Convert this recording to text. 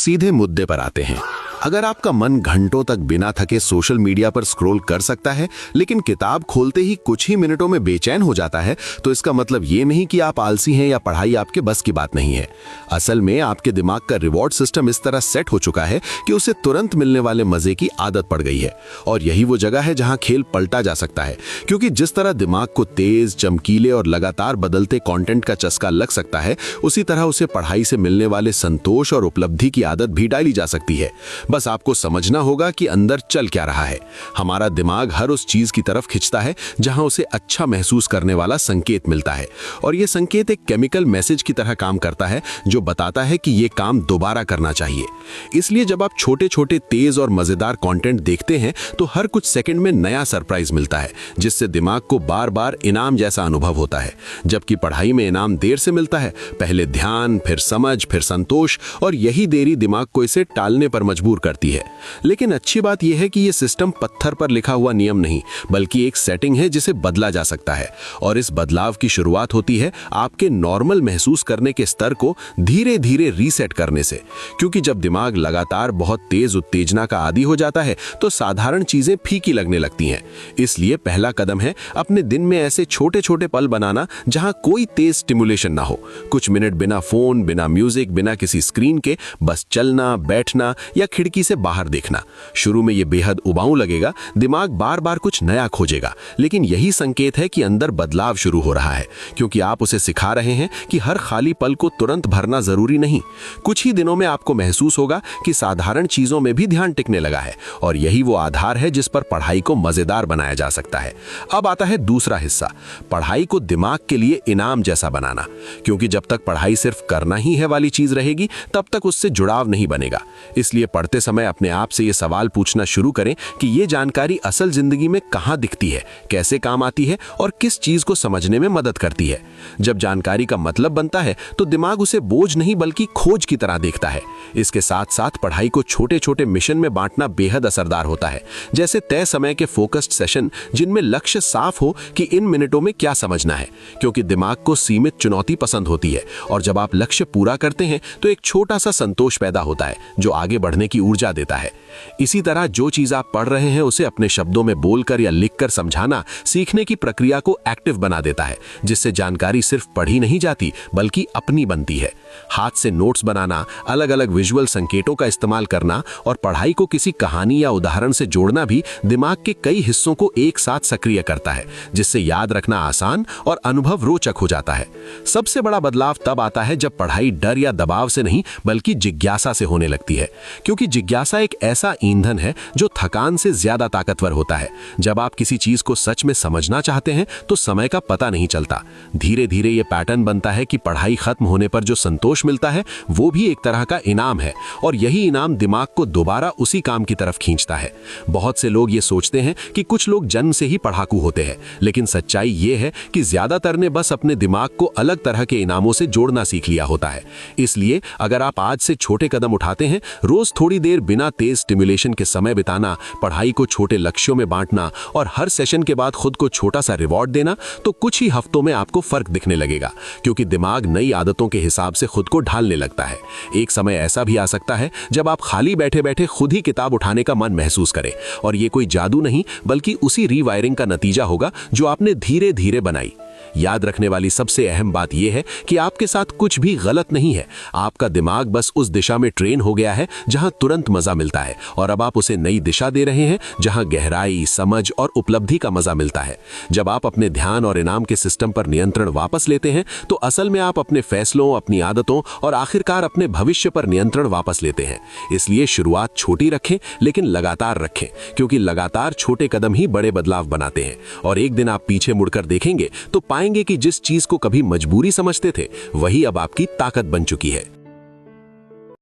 सीधे मुद्दे पर आते हैं। अगर आपका मन घंटों तक बिना थके सोशल मीडिया पर स्क्रॉल कर सकता है, लेकिन किताब खोलते ही कुछ ही मिनटों में बेचैन हो जाता है, तो इसका मतलब ये नहीं कि आप आलसी हैं या पढ़ाई आपके बस की बात नहीं है। असल में आपके दिमाग का रिवॉर्ड सिस्टम इस तरह सेट हो चुका है कि उसे तुरंत मिलने वाले मजे की आदत पड़ गई है। और यही वो जगह है जहां खेल पलटा जा सकता है, क्योंकि जिस तरह दिमाग को तेज, चमकीले और लगातार बदलते कंटेंट का चस्का लग सकता है, उसी तरह उसे पढ़ाई से मिलने वाले संतोष और उपलब्धि की आदत भी डाली जा सकती है। बस आपको समझना होगा कि अंदर चल क्या रहा है। हमारा दिमाग हर उस चीज की तरफ खिंचता है जहां उसे अच्छा महसूस करने वाला संकेत मिलता है, और यह संकेत एक केमिकल मैसेज की तरह काम करता है जो बताता है कि यह काम दोबारा करना चाहिए। इसलिए जब आप छोटे छोटे तेज और मजेदार कंटेंट देखते हैं तो हर कुछ सेकंड में नया सरप्राइज मिलता है, जिससे दिमाग को बार बार इनाम जैसा अनुभव होता है। जबकि पढ़ाई में इनाम देर से मिलता है, पहले ध्यान, फिर समझ, फिर संतोष, और यही देरी दिमाग को इसे टालने पर मजबूर करती है। लेकिन अच्छी बात यह है कि यह सिस्टम पत्थर पर लिखा हुआ नियम नहीं, बल्कि एक सेटिंग है जिसे बदला जा सकता है। और इस बदलाव की शुरुआत होती है आपके नॉर्मल महसूस करने के स्तर को धीरे धीरे रीसेट करने से। क्योंकि जब दिमाग लगातार बहुत तेज उत्तेजना का आदी हो जाता है तो साधारण चीजें फीकी लगने लगती हैं। इसलिए पहला कदम है अपने दिन में ऐसे छोटे छोटे पल बनाना जहां कोई तेज स्टिमुलेशन ना हो। कुछ मिनट बिना फोन, बिना म्यूजिक, बिना किसी स्क्रीन के बस चलना, बैठना या खिड़की से बाहर देखना। शुरू में यह बेहद उबाऊ लगेगा, दिमाग बार बार कुछ नया खोजेगा, लेकिन यही संकेत है कि अंदर बदलाव शुरू हो रहा है, क्योंकि आप उसे सिखा रहे हैं कि हर खाली पल को तुरंत भरना जरूरी नहीं। कुछ ही दिनों में आपको महसूस होगा कि साधारण चीजों में भी ध्यान टिकने लगा है, और यही वो आधार है जिस पर पढ़ाई को मजेदार बनाया जा सकता है। अब आता है दूसरा हिस्सा, पढ़ाई को दिमाग के लिए इनाम जैसा बनाना। क्योंकि जब तक पढ़ाई सिर्फ करना ही है वाली चीज रहेगी, तब तक उससे जुड़ाव नहीं बनेगा। इसलिए पढ़ते समय अपने आप से ये सवाल पूछना शुरू करें कि ये जानकारी असल जिंदगी में कहां दिखती है, कैसे काम आती है और किस चीज को समझने में मदद करती है। जब जानकारी का मतलब बनता है तो दिमाग उसे बोझ नहीं बल्कि खोज की तरह देखता है। इसके साथ साथ पढ़ाई को छोटे छोटे मिशन में बांटना बेहद असरदार होता है, जैसे तय समय के फोकस्ड सेशन जिनमें लक्ष्य साफ हो कि इन मिनटों में क्या समझना है। क्योंकि दिमाग को सीमित चुनौती पसंद होती है, और जब आप लक्ष्य पूरा करते हैं तो एक छोटा सा संतोष पैदा होता है जो आगे बढ़ने की ऊर्जा देता है। इसी तरह जो चीज आप पढ़ रहे हैं उसे अपने शब्दों में बोलकर या लिखकर समझाना सीखने की प्रक्रिया को एक्टिव बना देता है, जिससे जानकारी सिर्फ पढ़ी नहीं जाती बल्कि अपनी बनती है। हाथ से नोट्स बनाना, अलग अलग विजुअल संकेतों का इस्तेमाल करना और पढ़ाई को किसी कहानी या उदाहरण से जोड़ना भी दिमाग के कई हिस्सों को एक साथ सक्रिय करता है, जिससे याद रखना आसान और अनुभव रोचक हो जाता है। सबसे बड़ा बदलाव तब आता है जब पढ़ाई डर या दबाव से नहीं बल्कि जिज्ञासा से होने लगती है, क्योंकि जिज्ञासा एक ऐसा ईंधन है जो थकान से ज्यादा ताकतवर होता है। जब आप किसी चीज को सच में समझना चाहते हैं तो समय का पता नहीं चलता। धीरे धीरे ये पैटर्न बनता है कि पढ़ाई खत्म होने पर जो संतोष मिलता है वो भी एक तरह का इनाम है, और यही इनाम दिमाग को दोबारा उसी काम की तरफ खींचता है। बहुत से लोग ये सोचते हैं कि कुछ लोग जन्म से ही पढ़ाकू होते हैं, लेकिन सच्चाई ये है कि ज्यादातर ने बस अपने दिमाग को अलग तरह के इनामों से जोड़ना सीख लिया होता है। इसलिए अगर आप आज से छोटे कदम उठाते हैं, रोज थोड़ी देर बिना तेज स्टिमुलेशन के समय बिताना, पढ़ाई को छोटे लक्ष्यों में बांटना और हर सेशन के बाद खुद को छोटा सा रिवॉर्ड देना, तो कुछ ही हफ्तों में आपको फर्क दिखने लगेगा। क्योंकि दिमाग नई आदतों के हिसाब से खुद को ढालने लगता है। एक समय ऐसा भी आ सकता है जब आप खाली बैठे बैठे खुद ही किताब उठाने का मन महसूस करें, और ये कोई जादू नहीं बल्कि उसी रीवायरिंग का नतीजा होगा जो आपने धीरे धीरे बनाई। याद रखने वाली सबसे अहम बात यह है कि आपके साथ कुछ भी गलत नहीं है। आपका दिमाग बस उस दिशा में ट्रेन हो गया है जहां तुरंत मजा मिलता है, और अब आप उसे नई दिशा दे रहे हैं जहां गहराई, समझ और उपलब्धि का मजा मिलता है। जब आप अपने ध्यान और इनाम के सिस्टम पर नियंत्रण वापस लेते हैं तो असल में आप अपने फैसलों, अपनी आदतों और आखिरकार अपने भविष्य पर नियंत्रण वापस लेते हैं। इसलिए शुरुआत छोटी रखें लेकिन लगातार रखें, क्योंकि लगातार छोटे कदम ही बड़े बदलाव बनाते हैं। और एक दिन आप पीछे मुड़कर देखेंगे तो पाएंगे कि जिस चीज को कभी मजबूरी समझते थे वही अब आपकी ताकत बन चुकी है।